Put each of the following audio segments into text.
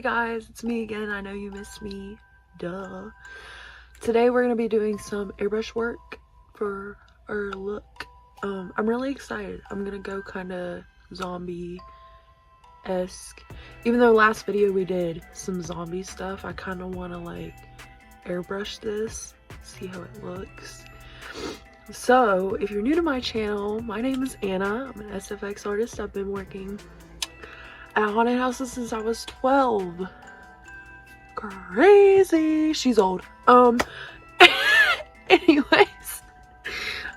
guys, it's me again. I know you missed me. Duh. Today we're going to be doing some airbrush work for our look. I'm really excited. I'm going to go kind of zombie-esque. Even though last video we did some zombie stuff, I kind of want to like airbrush this, see how it looks. So, if you're new to my channel, my name is Anna. I'm an SFX artist. I've been working at haunted houses since I was 12. Crazy. She's old. Anyways,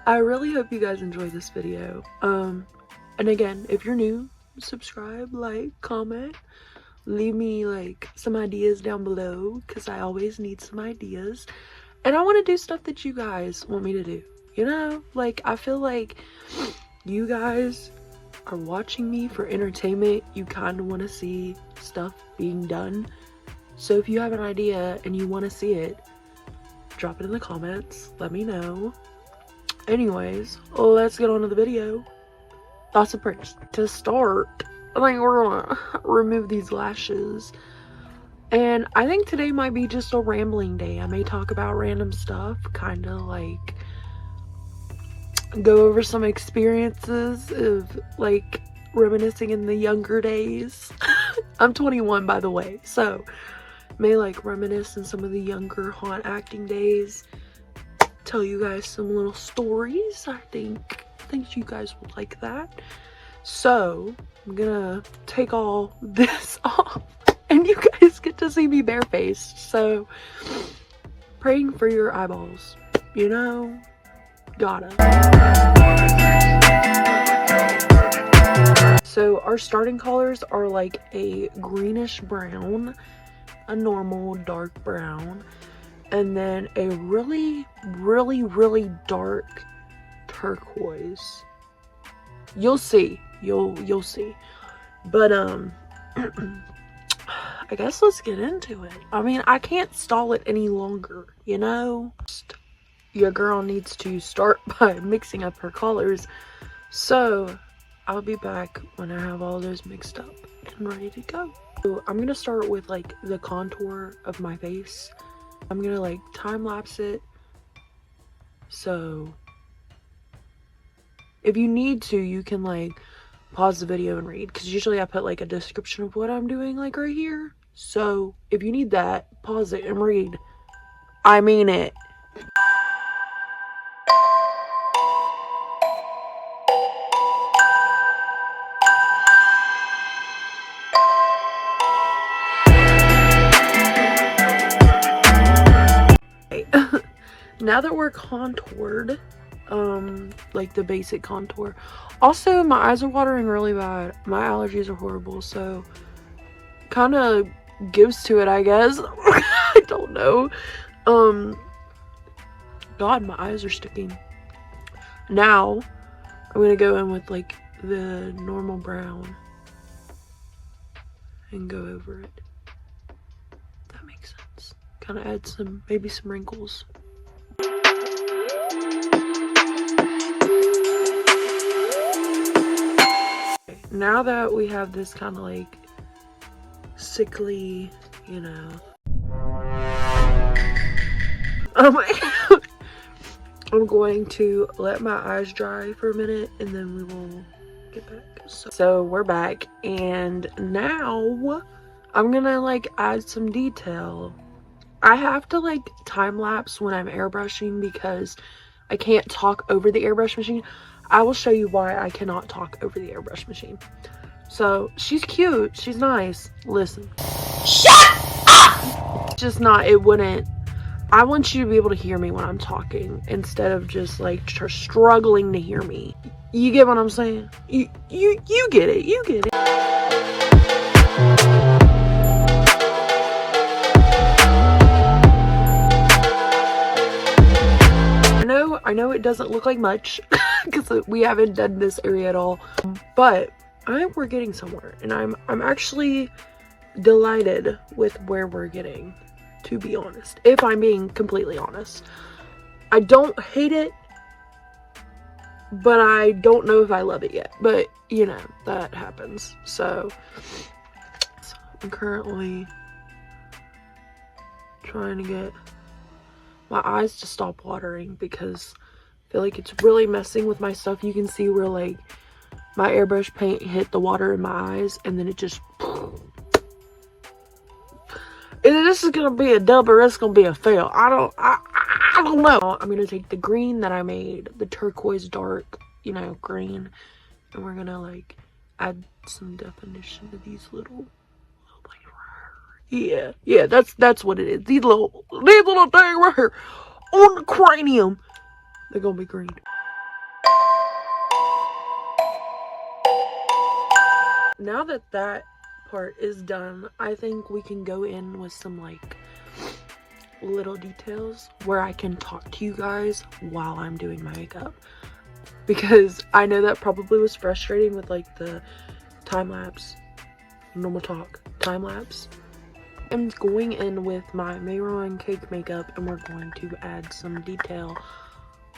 I really hope you guys enjoy this video. And again, if you're new, subscribe, like, comment, leave me like some ideas down below, because I always need some ideas. And I want to do stuff that you guys want me to do. You know, like, I feel like you guys are watching me for entertainment. You kind of want to see stuff being done. So if you have an idea and you want to see it, drop it in the comments. Let me know. Anyways, let's get on to the video. Thoughts and prayers. To start, I think we're gonna remove these lashes. And I think today might be just a rambling day. I may talk about random stuff, kind of like go over some experiences of like reminiscing in the younger days. I'm 21, by the way, so may like reminisce in some of the younger haunt acting days, tell you guys some little stories. I think you guys will like that. So I'm gonna take all this off and you guys get to see me barefaced. So praying for your eyeballs, you know, gotta. So our starting colors are like a greenish brown, a normal dark brown, and then a really dark turquoise. You'll see. You'll see. But I guess let's get into it. I mean, I can't stall it any longer, you know? Your girl needs to start by mixing up her colors. So I'll be back when I have all those mixed up and ready to go. So I'm gonna start with like the contour of my face. I'm gonna like time lapse it. So if you need to, you can like pause the video and read, because usually I put like a description of what I'm doing like right here. So if you need that, pause it and read. I mean it. Now that we're contoured, like the basic contour. Also, my eyes are watering really bad. My allergies are horrible, so kind of gives to it, I guess. I don't know. God, my eyes are sticking. Now, I'm gonna go in with like the normal brown and go over it. That makes sense. Kind of add some, maybe some wrinkles. Now that we have this kind of like sickly, you know, I'm going to let my eyes dry for a minute and then we will get back. So we're back, and now I'm gonna like add some detail. I have to like time lapse when I'm airbrushing because I can't talk over the airbrush machine. I will show you why I cannot talk over the airbrush machine. So she's cute, she's nice. Listen, shut up. It's just not, it wouldn't. I want you to be able to hear me when I'm talking instead of just like struggling to hear me. You get what I'm saying? You get it. You get it. I know it doesn't look like much because we haven't done this area at all, but I think we're getting somewhere, and I'm actually delighted with where we're getting, to be honest. If I'm being completely honest, I don't hate it, but I don't know if I love it yet. But you know, that happens. So I'm currently trying to get my eyes to stop watering because I feel like it's really messing with my stuff. You can see where like my airbrush paint hit the water in my eyes and then it just... Either this is gonna be a dub or it's gonna be a fail. I don't know. I'm gonna take the green that I made, the turquoise dark, you know, green, and we're gonna like add some definition to these little yeah, that's what it is. These little things right here on the cranium, they're gonna be green. Now that that part is done, I think we can go in with some like little details where I can talk to you guys while I'm doing my makeup, because I know that probably was frustrating with like the time-lapse, normal talk, time-lapse. I'm going in with my Mayron cake makeup and we're going to add some detail.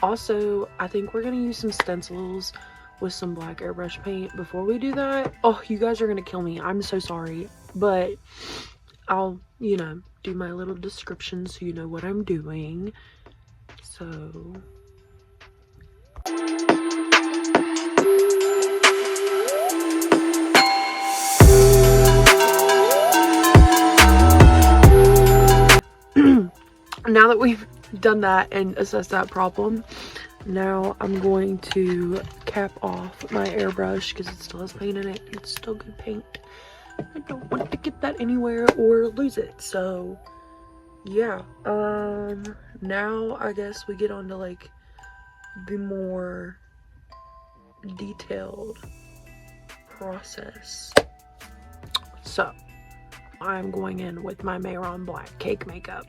Also, I think we're going to use some stencils with some black airbrush paint. Before we do that, oh, you guys are going to kill me. I'm so sorry. But I'll, you know, do my little description so you know what I'm doing. So... Now that we've done that and assessed that problem, now I'm going to cap off my airbrush because it still has paint in it. It's still good paint. I don't want to get that anywhere or lose it. So yeah, now I guess we get on to like the more detailed process. So I'm going in with my Mayron black cake makeup.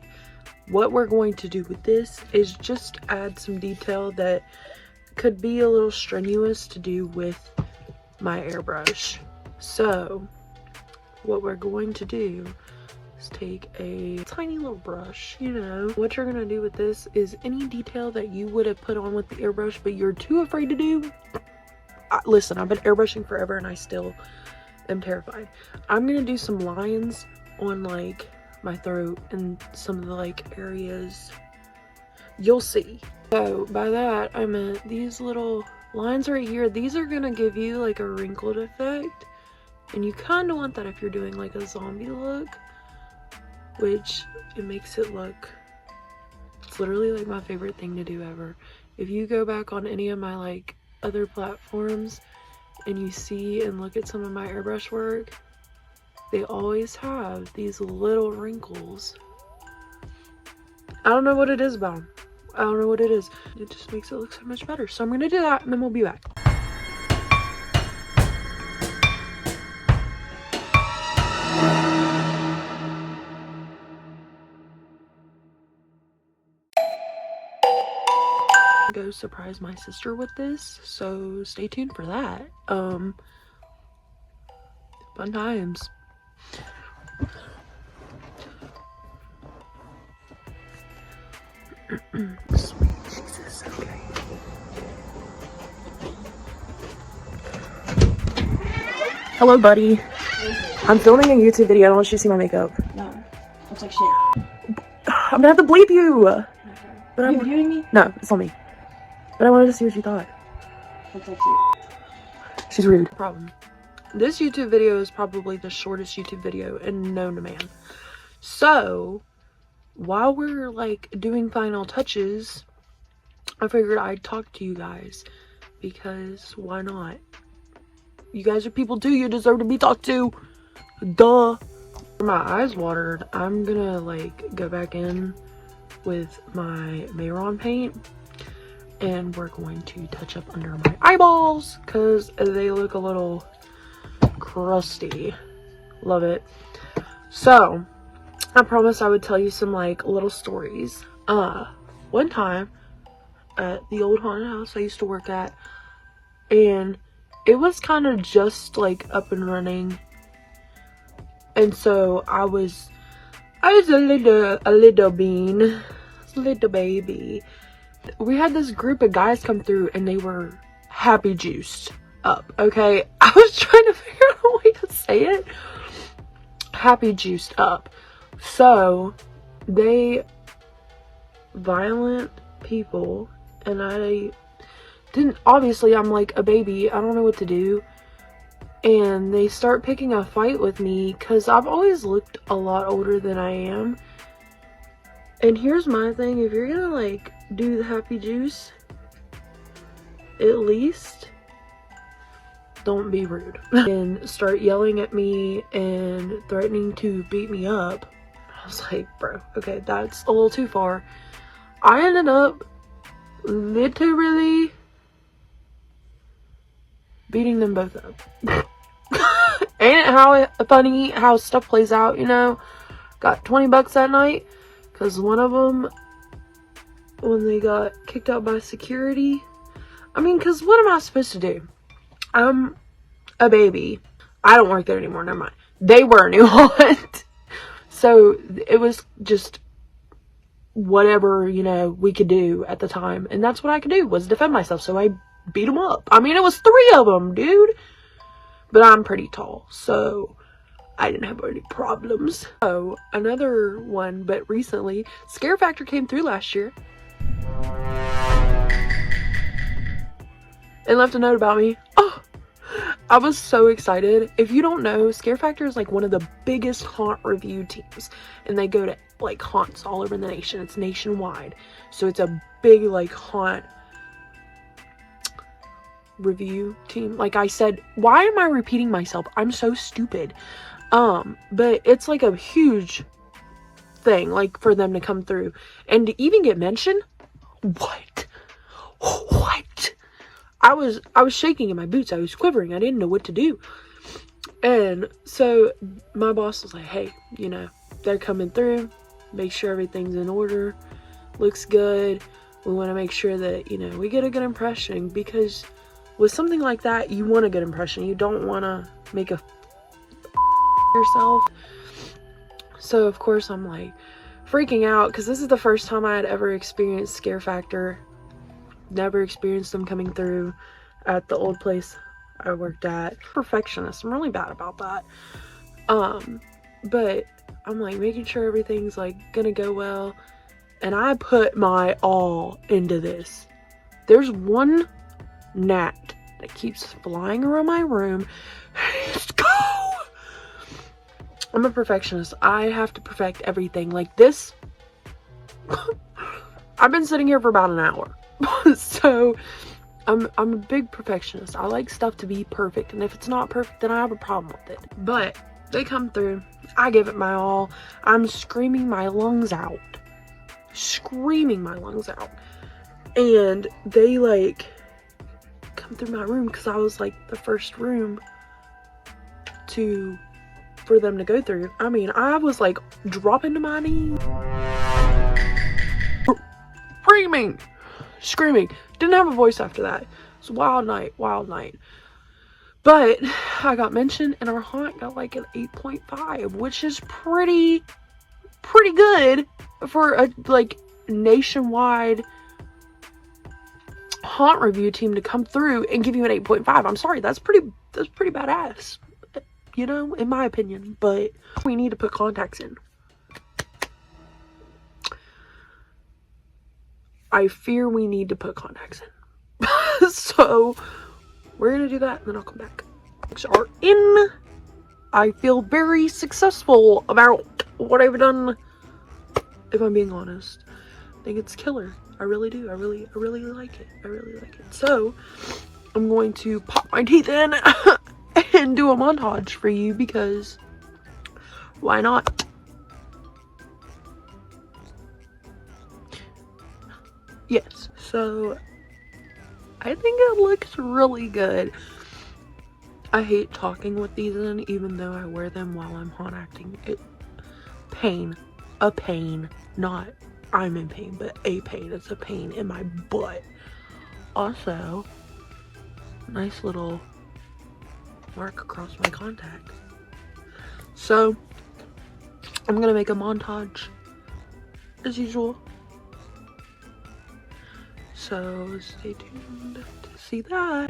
What we're going to do with this is just add some detail that could be a little strenuous to do with my airbrush. So what we're going to do is take a tiny little brush, you know. What you're gonna do with this is any detail that you would have put on with the airbrush but you're too afraid to do. Listen, I've been airbrushing forever and I still am terrified. I'm gonna do some lines on like my throat and some of the like areas. You'll see. So by that I meant these little lines right here. These are gonna give you like a wrinkled effect, and you kind of want that if you're doing like a zombie look, which it makes it look, it's literally like my favorite thing to do ever. If you go back on any of my like other platforms and you see and look at some of my airbrush work, they always have these little wrinkles. I don't know what it is about them. I don't know what it is. It just makes it look so much better. So I'm gonna do that and then we'll be back. Go surprise my sister with this, so stay tuned for that. Fun times. Sweet Jesus, okay. Hello, buddy. I'm filming a YouTube video. I don't want you to see my makeup. No, looks like shit. I'm gonna have to bleep you. Okay. But Are you videoing me? No, it's on me. But I wanted to see what you thought. Looks like shit. She's rude. Problem. This YouTube video is probably the shortest YouTube video known to man. So, while we're like doing final touches, I figured I'd talk to you guys, because why not? You guys are people too. You deserve to be talked to. Duh. My eyes watered. I'm gonna like go back in with my Mayron paint and we're going to touch up under my eyeballs because they look a little crusty. Love it. So I promised I would tell you some like little stories. One time at the old haunted house I used to work at, and it was kind of just like up and running, and so I was a little bean, a little baby. We had this group of guys come through and they were happy juiced up. Okay, I was trying to figure out a way to say it. happy juiced up. So they violent people, and I didn't, obviously I'm like a baby, I don't know what to do, and they start picking a fight with me because I've always looked a lot older than I am. And here's my thing, if you're gonna like do the happy juice, at least don't be rude and start yelling at me and threatening to beat me up. I was like, bro, okay, that's a little too far. I ended up literally beating them both up. Ain't it how funny how stuff plays out, you know? Got 20 bucks that night because one of them, when they got kicked out by security, I mean, because what am I supposed to do? I'm a baby. I don't work there anymore, never mind. They were a new haunt. So it was just whatever, you know, we could do at the time. And that's what I could do, was defend myself. So I beat them up. I mean, it was 3 of them, dude. But I'm pretty tall, so I didn't have any problems. Oh, another one, but recently, Scare Factor came through last year and left a note about me. Oh, I was so excited. If you don't know, Scare Factor is like one of the biggest haunt review teams, and they go to like haunts all over the nation. It's nationwide, so it's a big like haunt review team. Like I said, why am I repeating myself? I'm so stupid. But it's like a huge thing, like for them to come through and to even get mentioned. What? I was shaking in my boots. I was quivering. I didn't know what to do. And so my boss was like, hey, you know, they're coming through. Make sure everything's in order. Looks good. We want to make sure that, you know, we get a good impression, because with something like that, you want a good impression. You don't want to make a yourself. So of course I'm like freaking out, because this is the first time I had ever experienced Scare Factor. Never experienced them coming through at the old place I worked at. Perfectionist. I'm really bad about that. But I'm like making sure everything's like gonna go well, and I put my all into this. There's one gnat that keeps flying around my room. Let's go! I'm a perfectionist. I have to perfect everything. Like this, I've been sitting here for about an hour. So I'm a big perfectionist. I like stuff to be perfect, and if it's not perfect, then I have a problem with it. But they come through. I give it my all. I'm screaming my lungs out. Screaming my lungs out. And they like come through my room, because I was like the first room for them to go through. I mean, I was like dropping to my knees, screaming. Didn't have a voice after that. It was a wild night. But I got mentioned, and our haunt got like an 8.5, which is pretty good for a like nationwide haunt review team to come through and give you an 8.5. I'm sorry, that's pretty badass, you know, in my opinion. But we need to put contacts in. I fear we need to put contacts in. So we're gonna do that, and then I'll come back. Contacts are in. I feel very successful about what I've done, if I'm being honest. I think it's killer. I really do. I really like it. I really like it. So I'm going to pop my teeth in and do a montage for you, because why not? Yes, so I think it looks really good. I hate talking with these in, even though I wear them while I'm haunt acting. A pain, not I'm in pain, but a pain. It's a pain in my butt. Also, nice little mark across my contact. So I'm gonna make a montage as usual. So stay tuned to see that.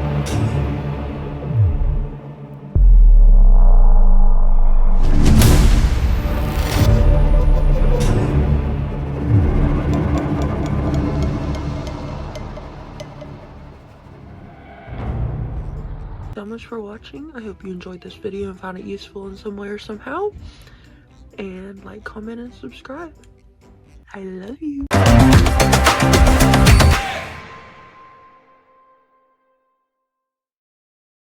so much for watching. I hope you enjoyed this video and found it useful in some way or somehow. And like, comment, and subscribe. I love you.